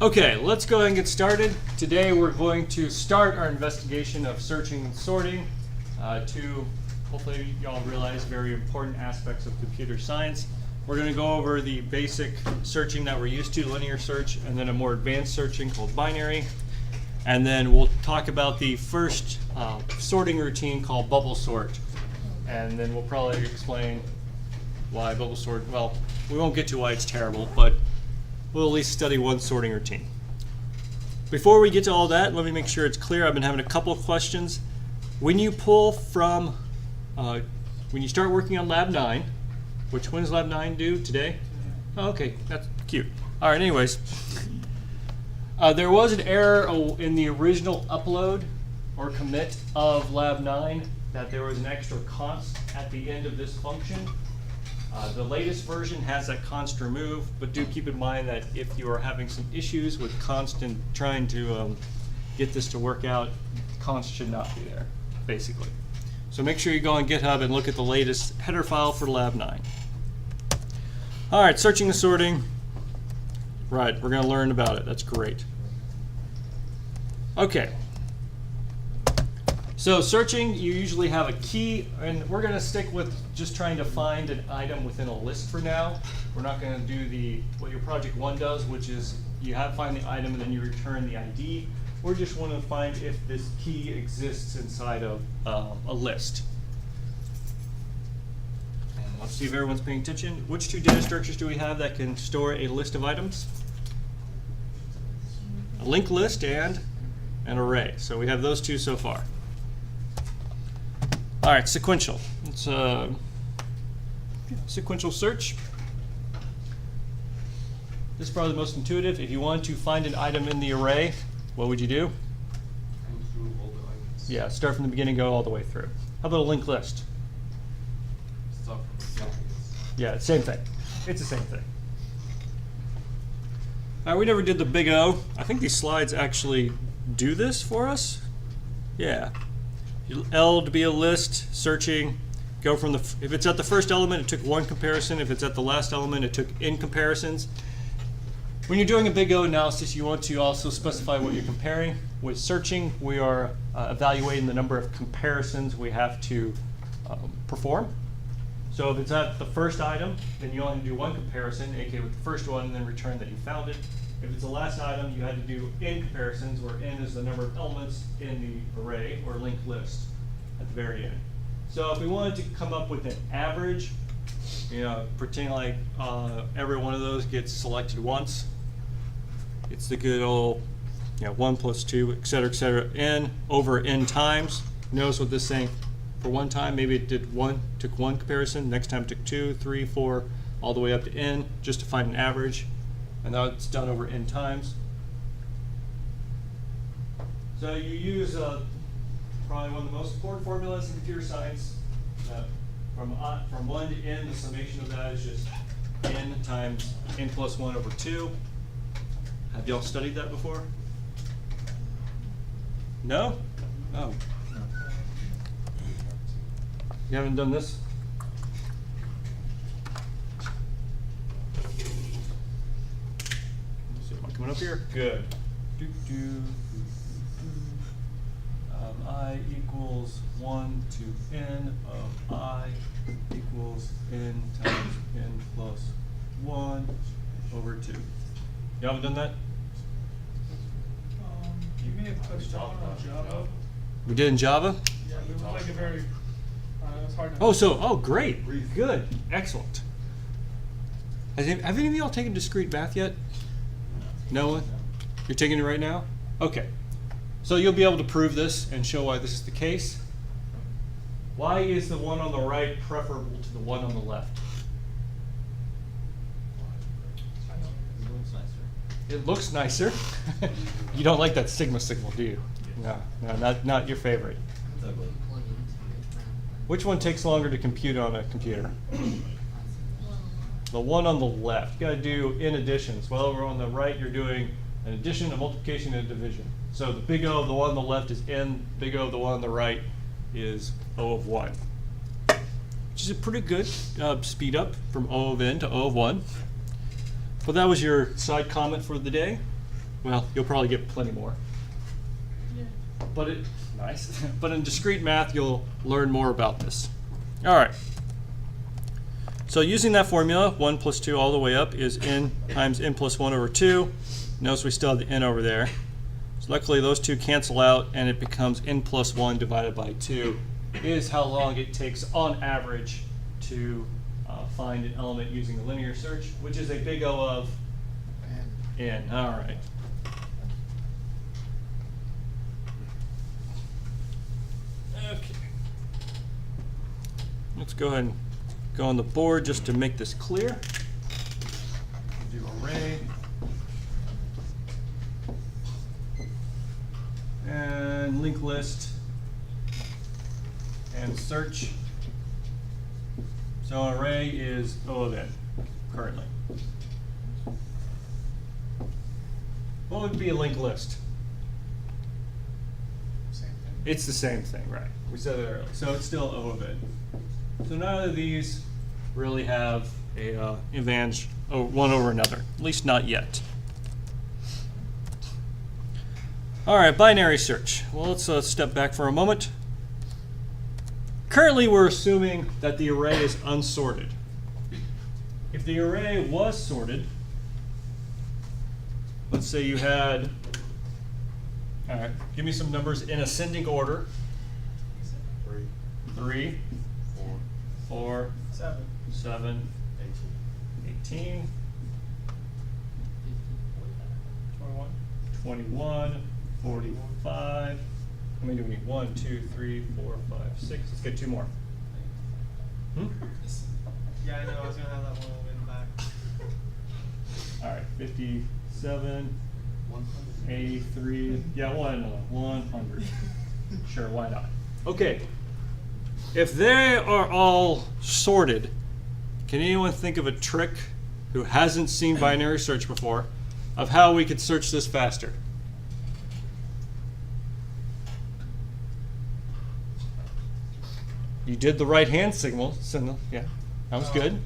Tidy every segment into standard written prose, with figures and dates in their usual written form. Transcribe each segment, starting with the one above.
Okay, let's go ahead and get started. Today we're going to start our investigation of searching and sorting to, hopefully y'all realize, very important aspects of computer science. We're going to go over the basic searching that we're used to, linear search, and then a more advanced searching called binary. And then we'll talk about the first sorting routine called bubble sort. And then we'll probably explain why bubble sort, well, we won't get to why it's terrible, but we'll at least study one sorting routine. Before we get to all that, let me make sure it's clear. I've been having a couple of questions. When you pull from, when you start working on Lab 9, which when is Lab 9 due? Today? Oh, okay, that's cute. All right, anyways. There was an error in the original upload or commit of Lab 9 that there was an extra const at the end of this function. The latest version has that const removed, but do keep in mind that if you are having some issues with const and trying to get this to work out, const should not be there, basically. So make sure you go on GitHub and look at the latest header file for Lab 9. All right, searching and sorting. Right, we're going to learn about it. That's great. Okay. So searching, you usually have a key, and we're going to stick with just trying to find an item within a list for now. We're not going to do what your project 1 does, which is you find the item and then you return the ID. We just want to find if this key exists inside of a list. And let's see if everyone's paying attention. Which two data structures do we have that can store a list of items? A linked list and an array. So we have those two so far. All right, sequential. It's sequential search. This is probably the most intuitive. If you want to find an item in the array, what would you do? Go through all the items. Yeah, start from the beginning, go all the way through. How about a linked list? Start from the Yeah, same thing. It's the same thing. All right, we never did the big O. I think these slides actually do this for us. Yeah. L to be a list, searching, go from if it's at the first element, it took one comparison. If it's at the last element, it took n comparisons. When you're doing a big O analysis, you want to also specify what you're comparing. With searching, we are evaluating the number of comparisons we have to perform. So if it's at the first item, then you only do one comparison, aka with the first one, and then return that you found it. If it's the last item, you had to do n comparisons, where n is the number of elements in the array or linked list at the very end. So if we wanted to come up with an average, pretend like every one of those gets selected once. It's the good old 1 plus 2, et cetera, n over n times. Notice what this is saying. For one time, maybe it took one comparison. Next time it took 2, 3, 4, all the way up to n, just to find an average. And now it's done over n times. So you use probably one of the most important formulas in computer science. From 1 to n, the summation of that is just n times n plus 1 over 2. Have y'all studied that before? No? Oh. You haven't done this? Coming up here? Good. I equals 1 to n of I equals n times n plus 1 over 2. You haven't done that? You may have touched on Java. We did in Java? Yeah, it was like a very, it's hard to Oh, great. Good. Excellent. Have any of y'all taken discrete math yet? No one? You're taking it right now? Okay. So you'll be able to prove this and show why this is the case. Why is the one on the right preferable to the one on the left? It looks nicer. You don't like that sigma signal, do you? No, not your favorite. Which one takes longer to compute on a computer? The one on the left. You got to do n additions. Well, over on the right, you're doing an addition, a multiplication, and a division. So the big O of the one on the left is n. Big O of the one on the right is O of 1, which is a pretty good speed up from O of n to O of 1. But that was your side comment for the day. Well, you'll probably get plenty more. Yeah. But nice. But in discrete math, you'll learn more about this. All right. So using that formula, 1 plus 2 all the way up is n times n plus 1 over 2. Notice we still have the n over there. So luckily those two cancel out, and it becomes n plus 1 divided by 2 is how long it takes on average to find an element using a linear search, which is a big O of n. All right. Okay. Let's go ahead and go on the board just to make this clear. Do array. And linked list. And search. So an array is O of n currently. What would be a linked list? Same thing. It's the same thing, right? We said that earlier. So it's still O of n. So none of these really have a advantage one over another, at least not yet. All right, binary search. Well, let's step back for a moment. Currently, we're assuming that the array is unsorted. If the array was sorted, let's say you had, all right, give me some numbers in ascending order. 3, 4, 7, 18, 21, 45. How many do we need? 1, 2, 3, 4, 5, 6. Let's get 2 more. Yeah, I know. I was gonna have that one in the back. All right, 57, 83. Yeah, 100. Sure, why not? Okay. If they are all sorted, can anyone think of a trick who hasn't seen binary search before of how we could search this faster? You did the right hand signal. Yeah, that was good.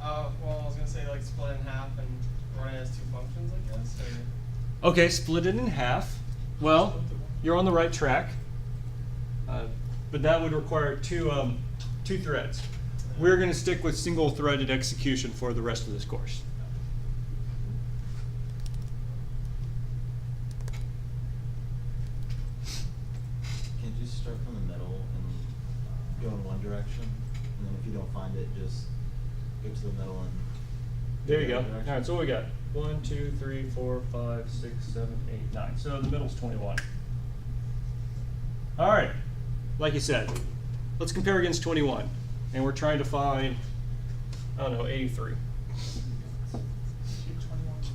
Well, I was gonna say like split in half and run it as 2 functions, I guess. Or... Okay, split it in half. Well, you're on the right track, but that would require two threads. We're going to stick with single-threaded execution for the rest of this course. Can't you start from the middle and go in one direction, and then if you don't find it, just go to the middle and There you the go. other All direction? right, so what we got? 1, 2, 3, 4, 5, 6, 7, 8, 9. So the middle's 21. All right, like you said, let's compare against 21. And we're trying to find, I don't know, 83. Keep 21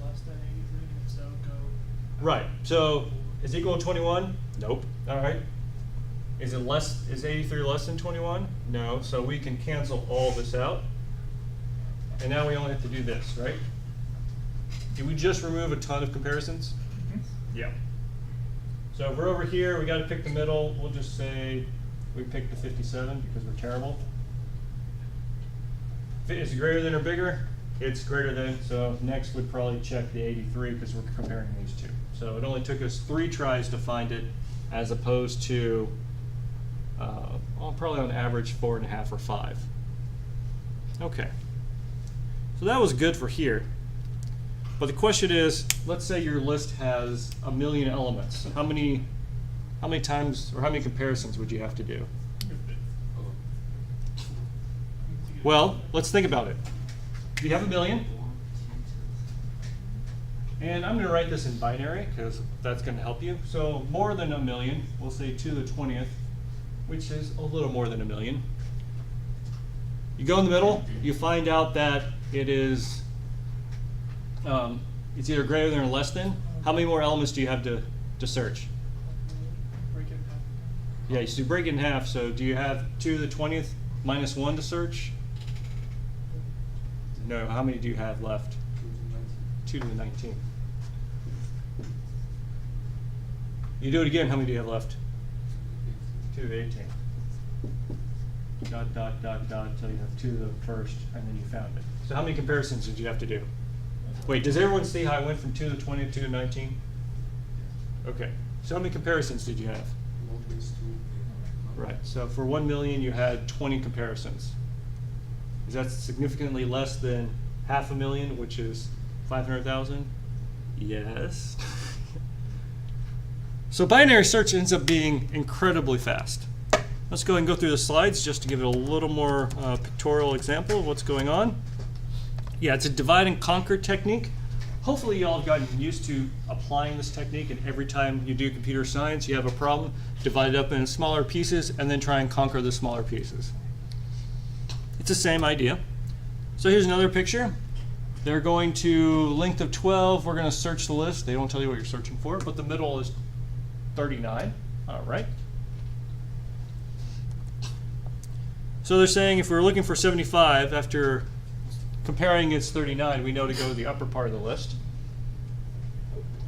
less than 83, and if so, go. Right, so is equal to 21? Nope. All right. Is 83 less than 21? No, so we can cancel all this out. And now we only have to do this, right? Did we just remove a ton of comparisons? Yeah. So if we're over here, we got to pick the middle. We'll just say we picked the 57 because we're terrible. Is it greater than or bigger? It's greater than, so next we'd probably check the 83 because we're comparing these two. So it only took us 3 tries to find it as opposed to, probably on average 4.5 or 5. Okay. So that was good for here. But the question is, let's say your list has 1 million elements. How many times or how many comparisons would you have to do? Well, let's think about it. You have 1 million. And I'm going to write this in binary because that's going to help you. So more than 1 million, we'll say 2 to the 20th, which is a little more than 1 million. You go in the middle, you find out that it is, it's either greater than or less than. How many more elements do you have to search? Break it in half. Yeah, so you break it in half. So do you have 2 to the 20th minus 1 to search? No, how many do you have left? 2 to the 19th. You do it again, how many do you have left? 2 to the 18th. Dot, dot, dot, dot, until you have 2 to the first, and then you found it. So how many comparisons did you have to do? Wait, does everyone see how I went from 2 to the 20th, 2 to 19? Okay. So how many comparisons did you have? Log base 2. Right. So for 1 million, you had 20 comparisons. Is that significantly less than 500,000, which is 500,000? Yes. So binary search ends up being incredibly fast. Let's go ahead and go through the slides just to give it a little more pictorial example of what's going on. Yeah, it's a divide and conquer technique. Hopefully you all have gotten used to applying this technique, and every time you do computer science, you have a problem, divide it up into smaller pieces and then try and conquer the smaller pieces. It's the same idea. So here's another picture. They're going to length of 12. We're going to search the list. They don't tell you what you're searching for, but the middle is 39. All right. So they're saying if we're looking for 75, after comparing against 39, we know to go to the upper part of the list.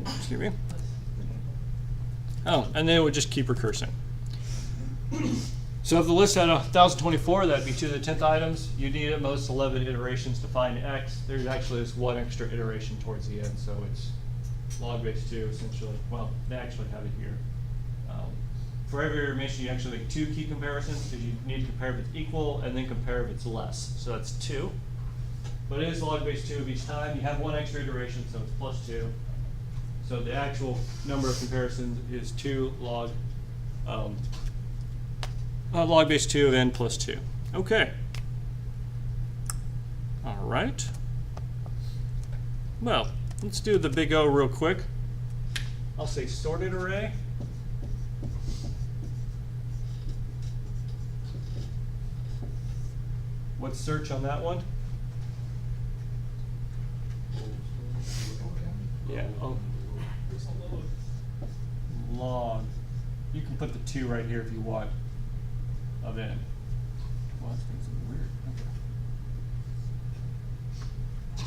Excuse me. Oh, and then it would just keep recursing. So if the list had 1,024, that'd be 2 to the 10th items. You need at most 11 iterations to find X. There's actually this one extra iteration towards the end, so it's log base 2 essentially. Well, they actually have it here. For every iteration, you actually make 2 key comparisons because you need to compare if it's equal and then compare if it's less. So that's 2. But it is log base 2 of each time. You have 1 extra iteration, so it's plus 2. So the actual number of comparisons is 2 log log base 2 of n plus 2. Okay. All right. Well, let's do the big O real quick. I'll say sorted array. What's search on that one? Yeah. Oh. Log. You can put the 2 right here if you want of n. Well, that's going to be weird. Okay.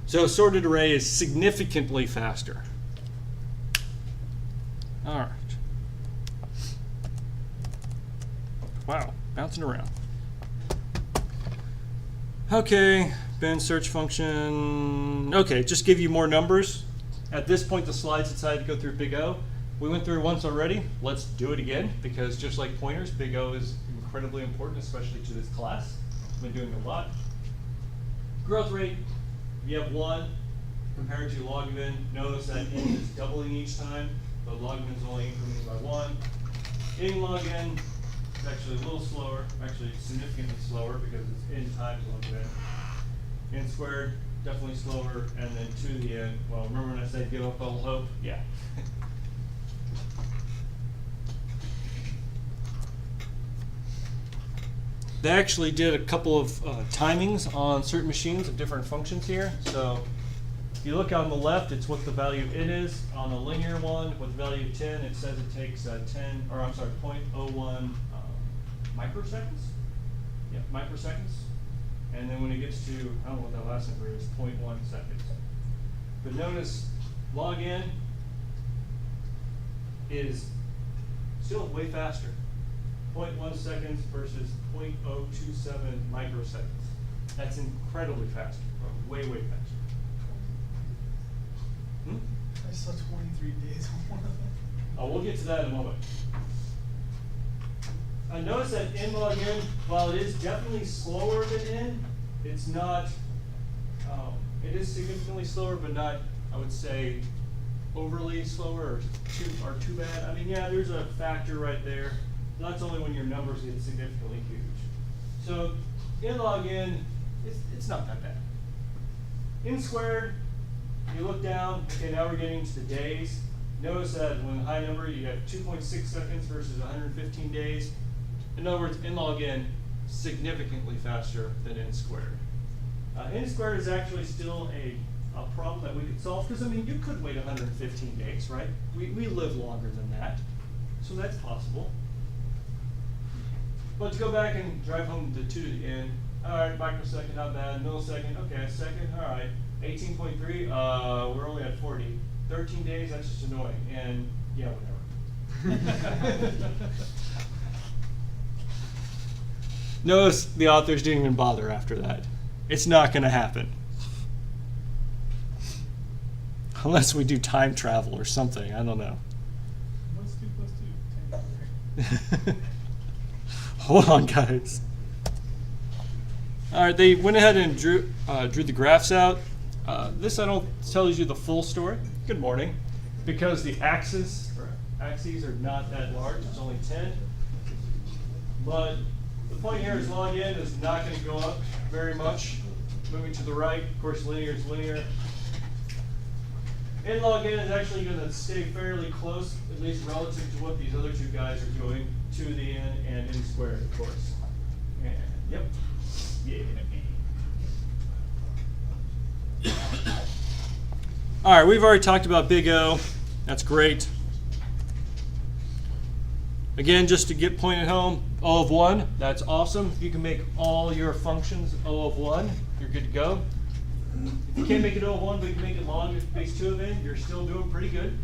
So sorted array is significantly faster. All right. Wow, bouncing around. Okay, bin search function. Okay, just give you more numbers. At this point, the slides decided to go through big O. We went through it once already. Let's do it again, because just like pointers, big O is incredibly important, especially to this class. I've been doing a lot. Growth rate, you have 1 compared to log of n. Notice that n is doubling each time, but log of n is only incrementing by 1. In log n is actually a little slower, actually significantly slower because it's n times log of n. N squared, definitely slower, and then 2 to the n. Well, remember when I said give up all hope? Yeah. They actually did a couple of timings on certain machines of different functions here. So if you look on the left, it's what the value of n is. On the linear one, with the value of 10, it says it takes 0.01 microseconds. Yeah, microseconds. And then when it gets to, I don't know what that last number is, 0.1 seconds. But notice log n is still way faster. 0.1 seconds versus 0.027 microseconds. That's incredibly fast, or way, way faster. Hmm? I saw 23 days on one of them. Oh, we'll get to that in a moment. Notice that n log n, while it is definitely slower than n, it's not, it is significantly slower, but not, I would say, overly slower or too bad. I mean, yeah, there's a factor right there. That's only when your numbers get significantly huge. So n log n, it's not that bad. N squared, you look down, okay, now we're getting to the days. Notice that when high number, you have 2.6 seconds versus 115 days. In other words, n log n, significantly faster than n squared. N squared is actually still a problem that we could solve, because I mean, you could wait 115 days, right? We live longer than that, so that's possible. But to go back and drive home the 2 to the n, all right, microsecond, not bad. Millisecond, okay, a second, all right. 18.3, we're only at 40. 13 days, that's just annoying. And yeah, whatever. Notice the authors didn't even bother after that. It's not going to happen. Unless we do time travel or something, I don't know. What's 2 plus 2? 10. Hold on, guys. All right, they went ahead and drew the graphs out. This I don't tells you the full story. Good morning, because the axes are not that large. It's only 10. But the point here is log n is not going to go up very much. Moving to the right, of course, linear is linear. N log n is actually going to stay fairly close, at least relative to what these other two guys are doing, to the n and n squared, of course. And, yep. Yeah. All right, we've already talked about big O. That's great. Again, just to get pointed home, O of 1, that's awesome. If you can make all your functions O of 1, you're good to go. If you can't make it O of 1, but you can make it log base 2 of n, you're still doing pretty good.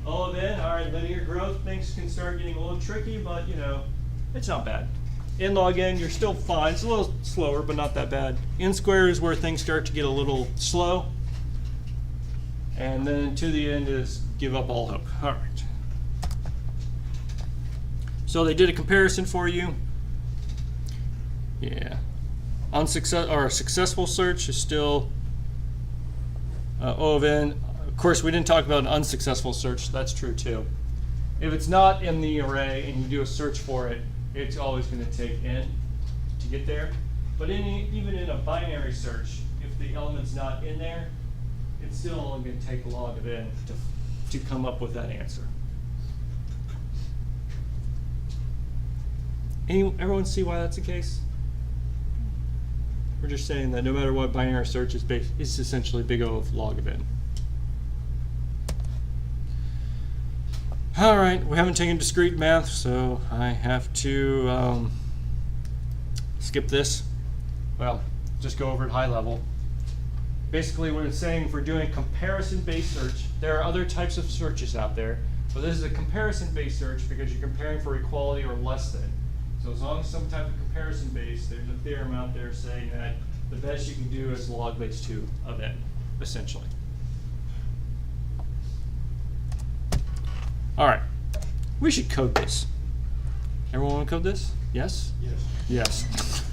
O of n, all right, linear growth, things can start getting a little tricky, but you know, it's not bad. N log n, you're still fine. It's a little slower, but not that bad. N squared is where things start to get a little slow. And then to the end is give up all hope. All right. So they did a comparison for you. Yeah. Successful search is still O of n. Of course, we didn't talk about an unsuccessful search. That's true too. If it's not in the array and you do a search for it, it's always going to take n to get there. But even in a binary search, if the element's not in there, it's still only going to take log of n to come up with that answer. Everyone see why that's the case? We're just saying that no matter what, binary search is it's essentially big O of log of n. All right, we haven't taken discrete math, so I have to skip this. Well, just go over it high level. Basically, what it's saying, for doing comparison-based search, there are other types of searches out there, but this is a comparison-based search because you're comparing for equality or less than. So as long as some type of comparison base, there's a theorem out there saying that the best you can do is log base 2 of n, essentially. All right, we should code this. Everyone want to code this? Yes? Yes. Yes.